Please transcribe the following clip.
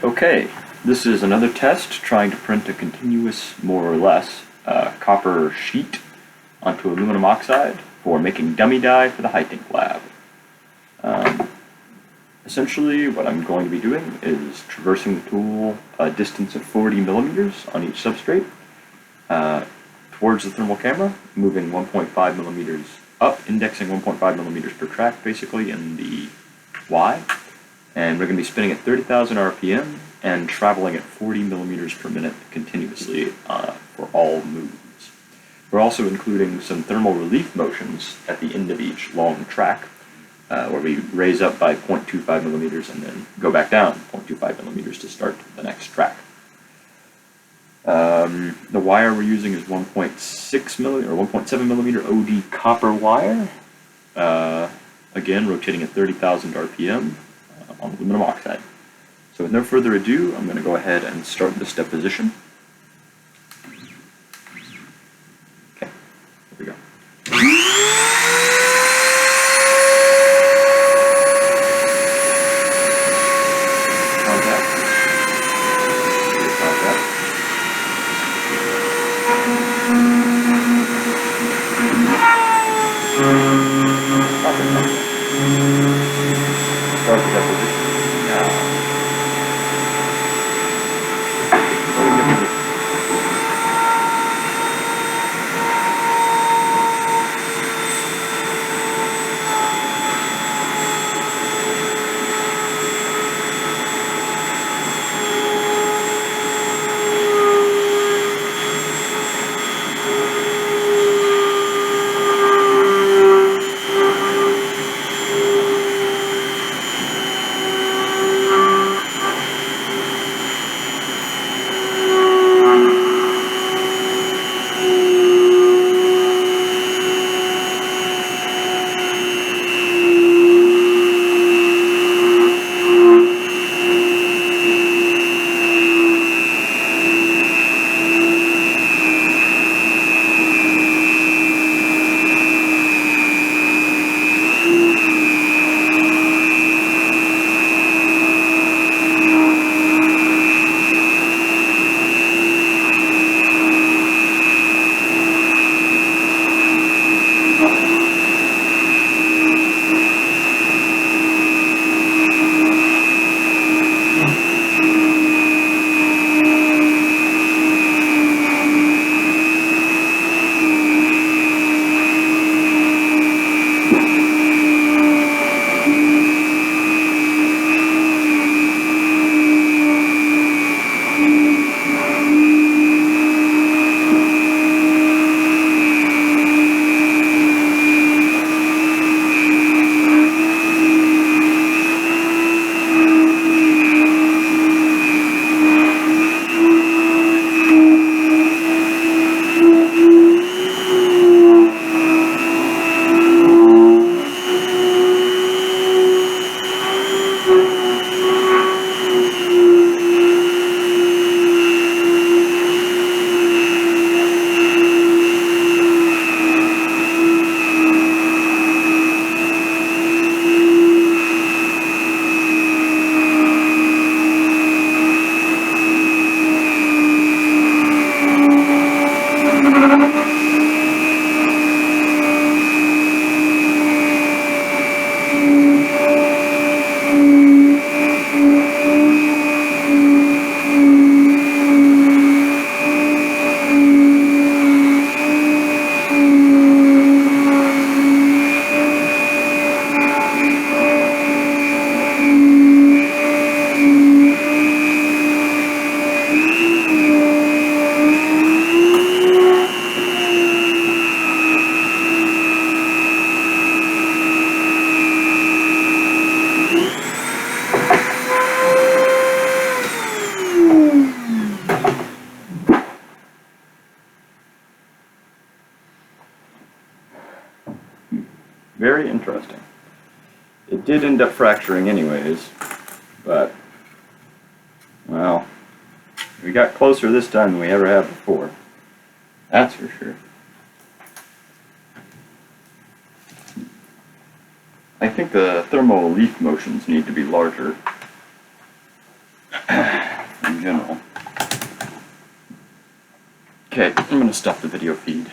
Okay, this is another test trying to print a continuous, more or less, copper sheet onto aluminum oxide for making dummy die for the HiDEC lab. Essentially, what I'm going to be doing is traversing the tool a distance of 40 millimeters on each substrate towards the thermal camera, moving 1.5 millimeters up, indexing 1.5 millimeters per track, basically, in the Y. And we're going to be spinning at 30,000 RPM and traveling at 40 millimeters per minute continuously for all moves. We're also including some thermal relief motions at the end of each long track, where we raise up by 0.25 millimeters and then go back down 0.25 millimeters to start the next track. The wire we're using is 1.6 millimeter or 1.7 millimeter OD copper wire. Again, rotating at 30,000 RPM on aluminum oxide. So with no further ado, I'm going to go ahead and start this deposition. Okay, here we go. Start the deposition now. Very interesting. It did end up fracturing anyways, but, well, we got closer this time than we ever have before. That's for sure. I think the thermal relief motions need to be larger. in general. Okay, I'm going to stop the video feed.